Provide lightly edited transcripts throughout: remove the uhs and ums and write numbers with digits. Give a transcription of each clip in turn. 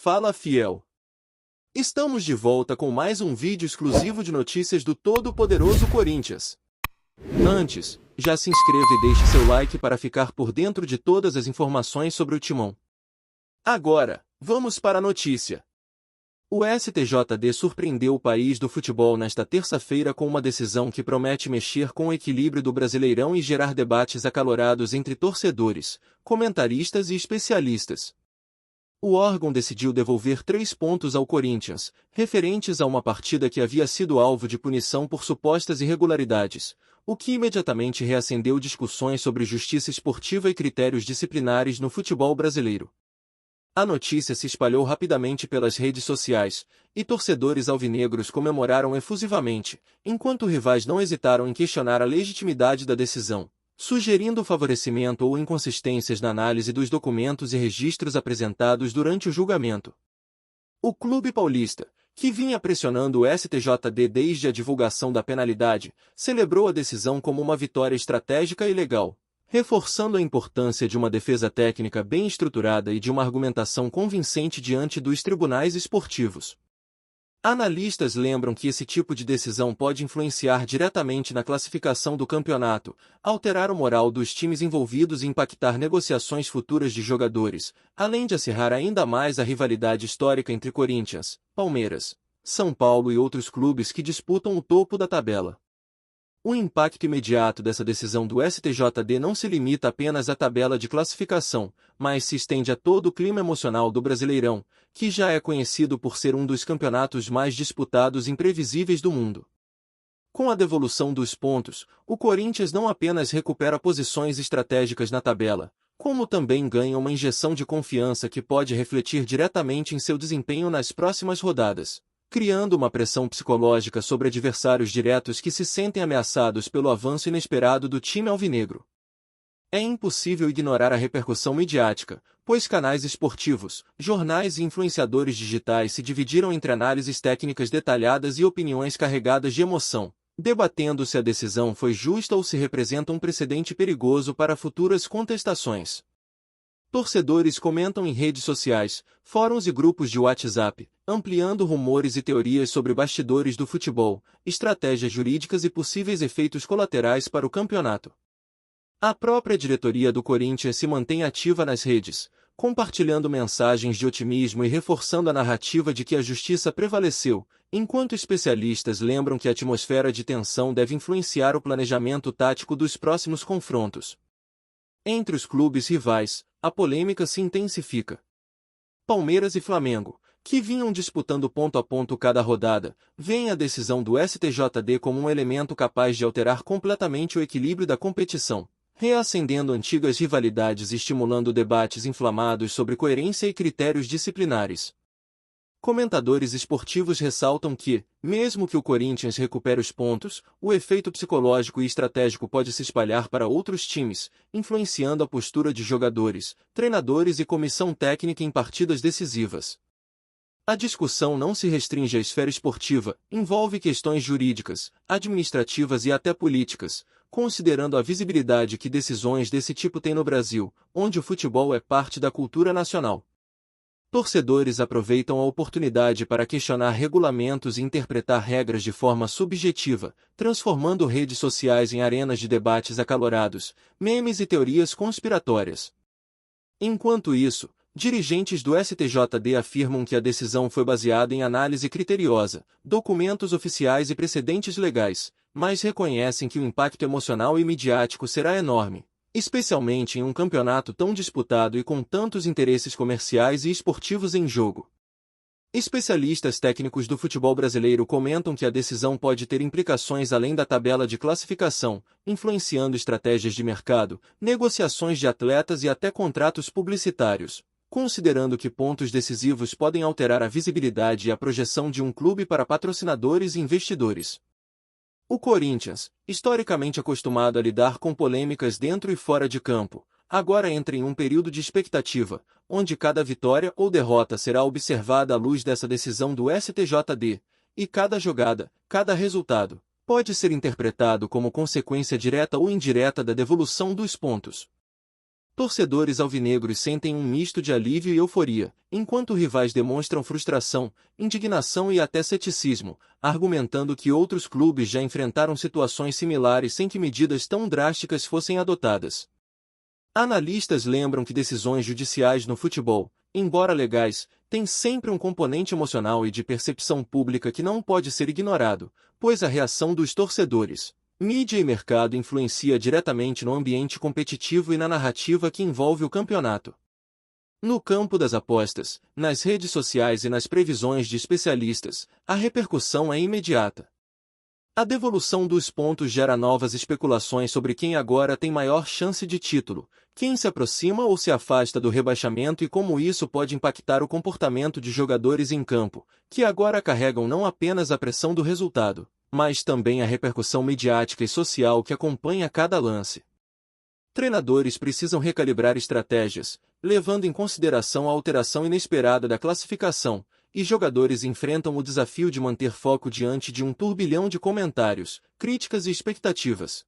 Fala, fiel! Estamos de volta com mais um vídeo exclusivo de notícias do todo-poderoso Corinthians. Antes, já se inscreva e deixe seu like para ficar por dentro de todas as informações sobre o Timão. Agora, vamos para a notícia. O STJD surpreendeu o país do futebol nesta terça-feira com uma decisão que promete mexer com o equilíbrio do Brasileirão e gerar debates acalorados entre torcedores, comentaristas e especialistas. O órgão decidiu devolver 3 pontos ao Corinthians, referentes a uma partida que havia sido alvo de punição por supostas irregularidades, o que imediatamente reacendeu discussões sobre justiça esportiva e critérios disciplinares no futebol brasileiro. A notícia se espalhou rapidamente pelas redes sociais, e torcedores alvinegros comemoraram efusivamente, enquanto rivais não hesitaram em questionar a legitimidade da decisão, sugerindo favorecimento ou inconsistências na análise dos documentos e registros apresentados durante o julgamento. O clube paulista, que vinha pressionando o STJD desde a divulgação da penalidade, celebrou a decisão como uma vitória estratégica e legal, reforçando a importância de uma defesa técnica bem estruturada e de uma argumentação convincente diante dos tribunais esportivos. Analistas lembram que esse tipo de decisão pode influenciar diretamente na classificação do campeonato, alterar o moral dos times envolvidos e impactar negociações futuras de jogadores, além de acirrar ainda mais a rivalidade histórica entre Corinthians, Palmeiras, São Paulo e outros clubes que disputam o topo da tabela. O impacto imediato dessa decisão do STJD não se limita apenas à tabela de classificação, mas se estende a todo o clima emocional do Brasileirão, que já é conhecido por ser um dos campeonatos mais disputados e imprevisíveis do mundo. Com a devolução dos pontos, o Corinthians não apenas recupera posições estratégicas na tabela, como também ganha uma injeção de confiança que pode refletir diretamente em seu desempenho nas próximas rodadas, criando uma pressão psicológica sobre adversários diretos que se sentem ameaçados pelo avanço inesperado do time alvinegro. É impossível ignorar a repercussão midiática, pois canais esportivos, jornais e influenciadores digitais se dividiram entre análises técnicas detalhadas e opiniões carregadas de emoção, debatendo se a decisão foi justa ou se representa um precedente perigoso para futuras contestações. Torcedores comentam em redes sociais, fóruns e grupos de WhatsApp, ampliando rumores e teorias sobre bastidores do futebol, estratégias jurídicas e possíveis efeitos colaterais para o campeonato. A própria diretoria do Corinthians se mantém ativa nas redes, compartilhando mensagens de otimismo e reforçando a narrativa de que a justiça prevaleceu, enquanto especialistas lembram que a atmosfera de tensão deve influenciar o planejamento tático dos próximos confrontos. Entre os clubes rivais, a polêmica se intensifica. Palmeiras e Flamengo, que vinham disputando ponto a ponto cada rodada, veem a decisão do STJD como um elemento capaz de alterar completamente o equilíbrio da competição, reacendendo antigas rivalidades e estimulando debates inflamados sobre coerência e critérios disciplinares. Comentadores esportivos ressaltam que, mesmo que o Corinthians recupere os pontos, o efeito psicológico e estratégico pode se espalhar para outros times, influenciando a postura de jogadores, treinadores e comissão técnica em partidas decisivas. A discussão não se restringe à esfera esportiva, envolve questões jurídicas, administrativas e até políticas, considerando a visibilidade que decisões desse tipo têm no Brasil, onde o futebol é parte da cultura nacional. Torcedores aproveitam a oportunidade para questionar regulamentos e interpretar regras de forma subjetiva, transformando redes sociais em arenas de debates acalorados, memes e teorias conspiratórias. Enquanto isso, dirigentes do STJD afirmam que a decisão foi baseada em análise criteriosa, documentos oficiais e precedentes legais, mas reconhecem que o impacto emocional e midiático será enorme, especialmente em um campeonato tão disputado e com tantos interesses comerciais e esportivos em jogo. Especialistas técnicos do futebol brasileiro comentam que a decisão pode ter implicações além da tabela de classificação, influenciando estratégias de mercado, negociações de atletas e até contratos publicitários, considerando que pontos decisivos podem alterar a visibilidade e a projeção de um clube para patrocinadores e investidores. O Corinthians, historicamente acostumado a lidar com polêmicas dentro e fora de campo, agora entra em um período de expectativa, onde cada vitória ou derrota será observada à luz dessa decisão do STJD, e cada jogada, cada resultado, pode ser interpretado como consequência direta ou indireta da devolução dos pontos. Torcedores alvinegros sentem um misto de alívio e euforia, enquanto rivais demonstram frustração, indignação e até ceticismo, argumentando que outros clubes já enfrentaram situações similares sem que medidas tão drásticas fossem adotadas. Analistas lembram que decisões judiciais no futebol, embora legais, têm sempre um componente emocional e de percepção pública que não pode ser ignorado, pois a reação dos torcedores, mídia e mercado influencia diretamente no ambiente competitivo e na narrativa que envolve o campeonato. No campo das apostas, nas redes sociais e nas previsões de especialistas, a repercussão é imediata. A devolução dos pontos gera novas especulações sobre quem agora tem maior chance de título, quem se aproxima ou se afasta do rebaixamento e como isso pode impactar o comportamento de jogadores em campo, que agora carregam não apenas a pressão do resultado, mas também a repercussão midiática e social que acompanha cada lance. Treinadores precisam recalibrar estratégias, levando em consideração a alteração inesperada da classificação, e jogadores enfrentam o desafio de manter foco diante de um turbilhão de comentários, críticas e expectativas.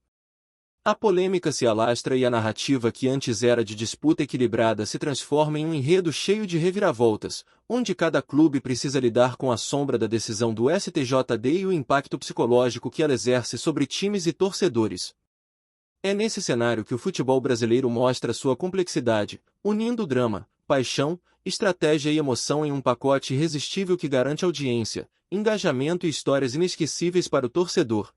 A polêmica se alastra e a narrativa que antes era de disputa equilibrada se transforma em um enredo cheio de reviravoltas, onde cada clube precisa lidar com a sombra da decisão do STJD e o impacto psicológico que ela exerce sobre times e torcedores. É nesse cenário que o futebol brasileiro mostra sua complexidade, unindo drama, paixão, estratégia e emoção em um pacote irresistível que garante audiência, engajamento e histórias inesquecíveis para o torcedor.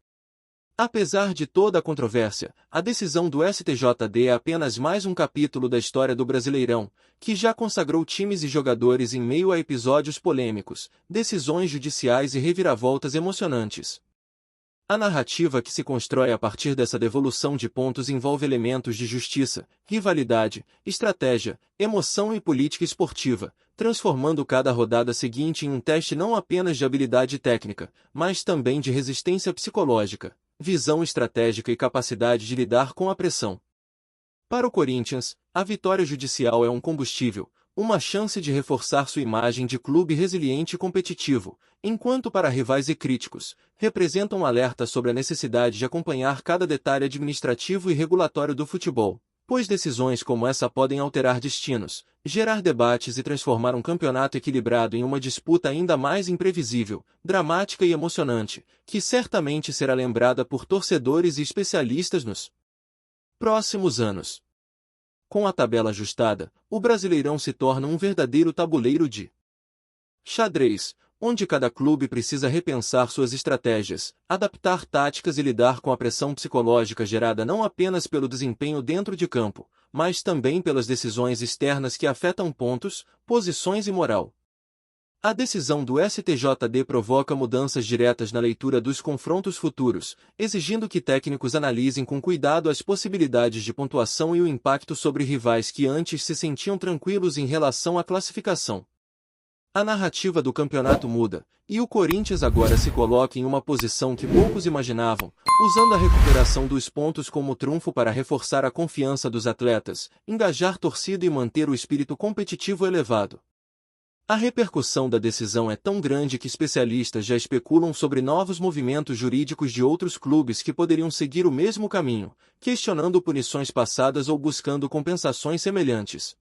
Apesar de toda a controvérsia, a decisão do STJD é apenas mais um capítulo da história do Brasileirão, que já consagrou times e jogadores em meio a episódios polêmicos, decisões judiciais e reviravoltas emocionantes. A narrativa que se constrói a partir dessa devolução de pontos envolve elementos de justiça, rivalidade, estratégia, emoção e política esportiva, transformando cada rodada seguinte em um teste não apenas de habilidade técnica, mas também de resistência psicológica, visão estratégica e capacidade de lidar com a pressão. Para o Corinthians, a vitória judicial é um combustível, uma chance de reforçar sua imagem de clube resiliente e competitivo, enquanto para rivais e críticos, representa um alerta sobre a necessidade de acompanhar cada detalhe administrativo e regulatório do futebol, pois decisões como essa podem alterar destinos, gerar debates e transformar um campeonato equilibrado em uma disputa ainda mais imprevisível, dramática e emocionante, que certamente será lembrada por torcedores e especialistas nos próximos anos. Com a tabela ajustada, o Brasileirão se torna um verdadeiro tabuleiro de xadrez, onde cada clube precisa repensar suas estratégias, adaptar táticas e lidar com a pressão psicológica gerada não apenas pelo desempenho dentro de campo, mas também pelas decisões externas que afetam pontos, posições e moral. A decisão do STJD provoca mudanças diretas na leitura dos confrontos futuros, exigindo que técnicos analisem com cuidado as possibilidades de pontuação e o impacto sobre rivais que antes se sentiam tranquilos em relação à classificação. A narrativa do campeonato muda, e o Corinthians agora se coloca em uma posição que poucos imaginavam, usando a recuperação dos pontos como trunfo para reforçar a confiança dos atletas, engajar torcida e manter o espírito competitivo elevado. A repercussão da decisão é tão grande que especialistas já especulam sobre novos movimentos jurídicos de outros clubes que poderiam seguir o mesmo caminho, questionando punições passadas ou buscando compensações semelhantes.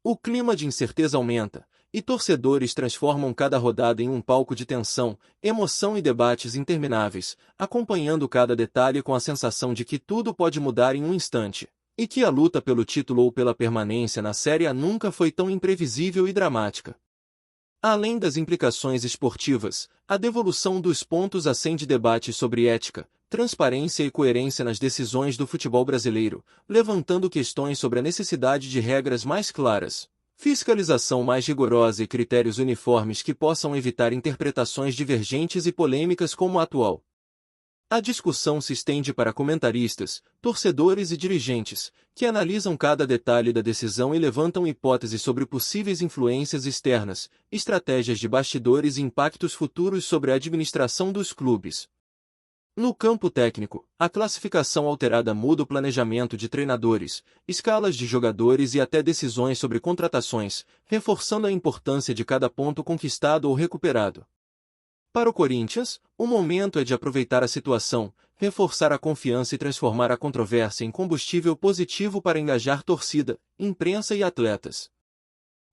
O clima de incerteza aumenta, e torcedores transformam cada rodada em um palco de tensão, emoção e debates intermináveis, acompanhando cada detalhe com a sensação de que tudo pode mudar em um instante, e que a luta pelo título ou pela permanência na Série A nunca foi tão imprevisível e dramática. Além das implicações esportivas, a devolução dos pontos acende debates sobre ética, transparência e coerência nas decisões do futebol brasileiro, levantando questões sobre a necessidade de regras mais claras, fiscalização mais rigorosa e critérios uniformes que possam evitar interpretações divergentes e polêmicas como a atual. A discussão se estende para comentaristas, torcedores e dirigentes, que analisam cada detalhe da decisão e levantam hipóteses sobre possíveis influências externas, estratégias de bastidores e impactos futuros sobre a administração dos clubes. No campo técnico, a classificação alterada muda o planejamento de treinadores, escalas de jogadores e até decisões sobre contratações, reforçando a importância de cada ponto conquistado ou recuperado. Para o Corinthians, o momento é de aproveitar a situação, reforçar a confiança e transformar a controvérsia em combustível positivo para engajar torcida, imprensa e atletas.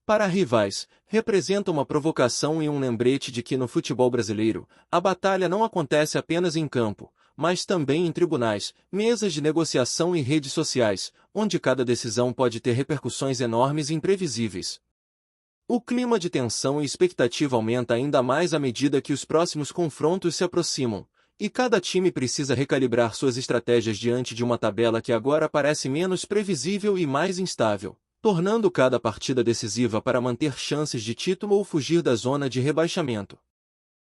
Para rivais, representa uma provocação e um lembrete de que no futebol brasileiro, a batalha não acontece apenas em campo, mas também em tribunais, mesas de negociação e redes sociais, onde cada decisão pode ter repercussões enormes e imprevisíveis. O clima de tensão e expectativa aumenta ainda mais à medida que os próximos confrontos se aproximam, e cada time precisa recalibrar suas estratégias diante de uma tabela que agora parece menos previsível e mais instável, tornando cada partida decisiva para manter chances de título ou fugir da zona de rebaixamento.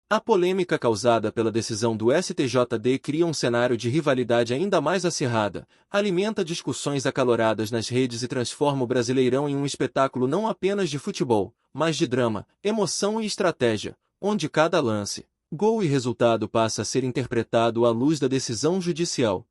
A polêmica causada pela decisão do STJD cria um cenário de rivalidade ainda mais acirrada, alimenta discussões acaloradas nas redes e transforma o Brasileirão em um espetáculo não apenas de futebol, mas de drama, emoção e estratégia, onde cada lance, gol e resultado passa a ser interpretado à luz da decisão judicial.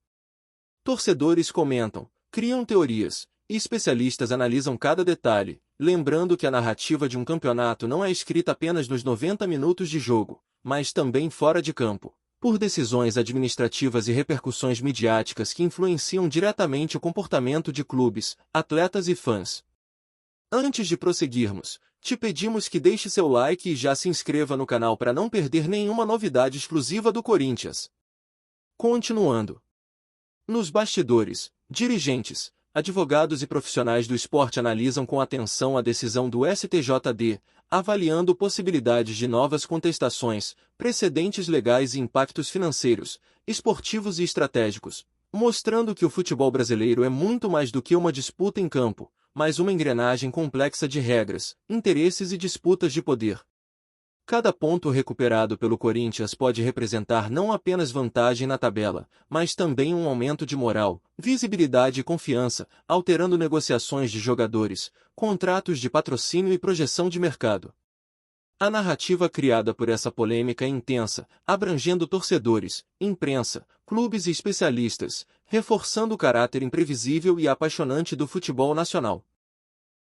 Torcedores comentam, criam teorias, e especialistas analisam cada detalhe, lembrando que a narrativa de um campeonato não é escrita apenas nos 90 minutos de jogo, mas também fora de campo, por decisões administrativas e repercussões midiáticas que influenciam diretamente o comportamento de clubes, atletas e fãs. Antes de prosseguirmos, te pedimos que deixe seu like e já se inscreva no canal para não perder nenhuma novidade exclusiva do Corinthians. Continuando. Nos bastidores, dirigentes, advogados e profissionais do esporte analisam com atenção a decisão do STJD, avaliando possibilidades de novas contestações, precedentes legais e impactos financeiros, esportivos e estratégicos, mostrando que o futebol brasileiro é muito mais do que uma disputa em campo, mas uma engrenagem complexa de regras, interesses e disputas de poder. Cada ponto recuperado pelo Corinthians pode representar não apenas vantagem na tabela, mas também um aumento de moral, visibilidade e confiança, alterando negociações de jogadores, contratos de patrocínio e projeção de mercado. A narrativa criada por essa polêmica é intensa, abrangendo torcedores, imprensa, clubes e especialistas, reforçando o caráter imprevisível e apaixonante do futebol nacional.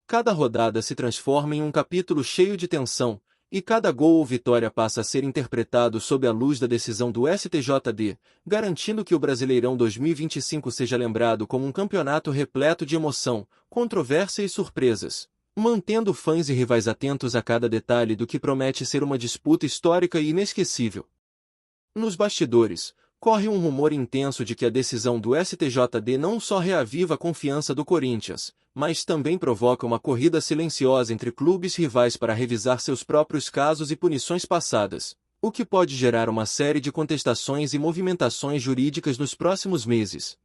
Cada rodada se transforma em um capítulo cheio de tensão, e cada gol ou vitória passa a ser interpretado sob a luz da decisão do STJD, garantindo que o Brasileirão 2025 seja lembrado como um campeonato repleto de emoção, controvérsia e surpresas, mantendo fãs e rivais atentos a cada detalhe do que promete ser uma disputa histórica e inesquecível. Nos bastidores, corre um rumor intenso de que a decisão do STJD não só reaviva a confiança do Corinthians, mas também provoca uma corrida silenciosa entre clubes rivais para revisar seus próprios casos e punições passadas, o que pode gerar uma série de contestações e movimentações jurídicas nos próximos meses.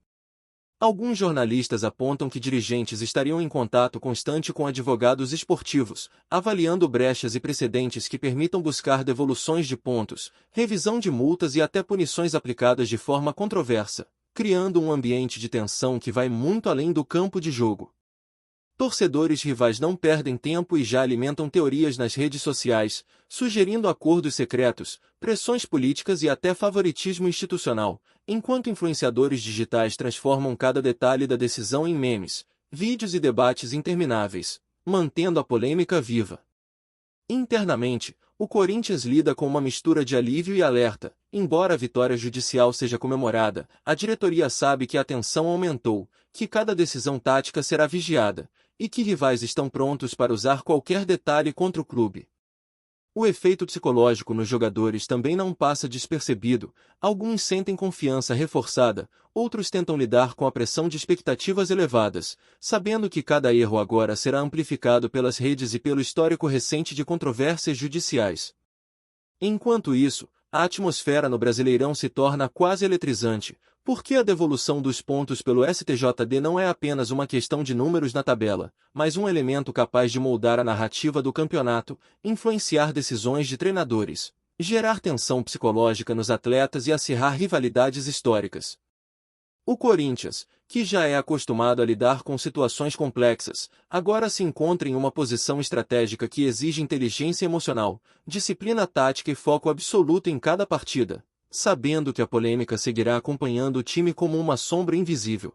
Alguns jornalistas apontam que dirigentes estariam em contato constante com advogados esportivos, avaliando brechas e precedentes que permitam buscar devoluções de pontos, revisão de multas e até punições aplicadas de forma controversa, criando um ambiente de tensão que vai muito além do campo de jogo. Torcedores rivais não perdem tempo e já alimentam teorias nas redes sociais, sugerindo acordos secretos, pressões políticas e até favoritismo institucional, enquanto influenciadores digitais transformam cada detalhe da decisão em memes, vídeos e debates intermináveis, mantendo a polêmica viva. Internamente, o Corinthians lida com uma mistura de alívio e alerta. Embora a vitória judicial seja comemorada, a diretoria sabe que a tensão aumentou, que cada decisão tática será vigiada, e que rivais estão prontos para usar qualquer detalhe contra o clube. O efeito psicológico nos jogadores também não passa despercebido, alguns sentem confiança reforçada, outros tentam lidar com a pressão de expectativas elevadas, sabendo que cada erro agora será amplificado pelas redes e pelo histórico recente de controvérsias judiciais. Enquanto isso, a atmosfera no Brasileirão se torna quase eletrizante, porque a devolução dos pontos pelo STJD não é apenas uma questão de números na tabela, mas um elemento capaz de moldar a narrativa do campeonato, influenciar decisões de treinadores, gerar tensão psicológica nos atletas e acirrar rivalidades históricas. O Corinthians, que já é acostumado a lidar com situações complexas, agora se encontra em uma posição estratégica que exige inteligência emocional, disciplina tática e foco absoluto em cada partida, sabendo que a polêmica seguirá acompanhando o time como uma sombra invisível.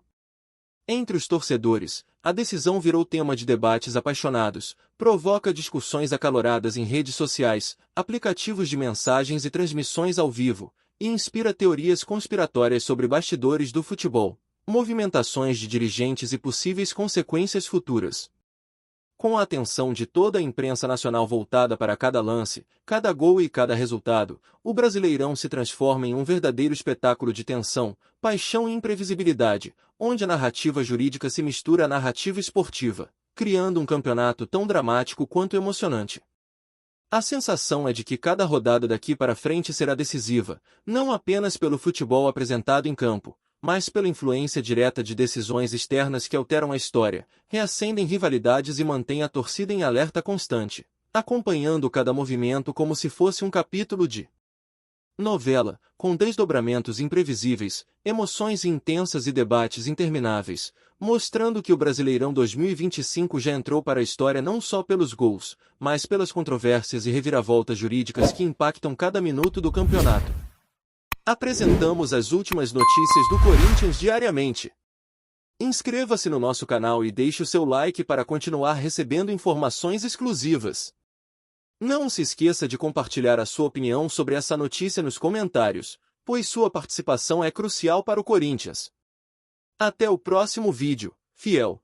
Entre os torcedores, a decisão virou tema de debates apaixonados, provoca discussões acaloradas em redes sociais, aplicativos de mensagens e transmissões ao vivo, e inspira teorias conspiratórias sobre bastidores do futebol, movimentações de dirigentes e possíveis consequências futuras. Com a atenção de toda a imprensa nacional voltada para cada lance, cada gol e cada resultado, o Brasileirão se transforma em um verdadeiro espetáculo de tensão, paixão e imprevisibilidade, onde a narrativa jurídica se mistura à narrativa esportiva, criando um campeonato tão dramático quanto emocionante. A sensação é de que cada rodada daqui para frente será decisiva, não apenas pelo futebol apresentado em campo, mas pela influência direta de decisões externas que alteram a história, reacendem rivalidades e mantêm a torcida em alerta constante, acompanhando cada movimento como se fosse um capítulo de novela, com desdobramentos imprevisíveis, emoções intensas e debates intermináveis, mostrando que o Brasileirão 2025 já entrou para a história não só pelos gols, mas pelas controvérsias e reviravoltas jurídicas que impactam cada minuto do campeonato. Apresentamos as últimas notícias do Corinthians diariamente. Inscreva-se no nosso canal e deixe o seu like para continuar recebendo informações exclusivas. Não se esqueça de compartilhar a sua opinião sobre essa notícia nos comentários, pois sua participação é crucial para o Corinthians. Até o próximo vídeo, fiel!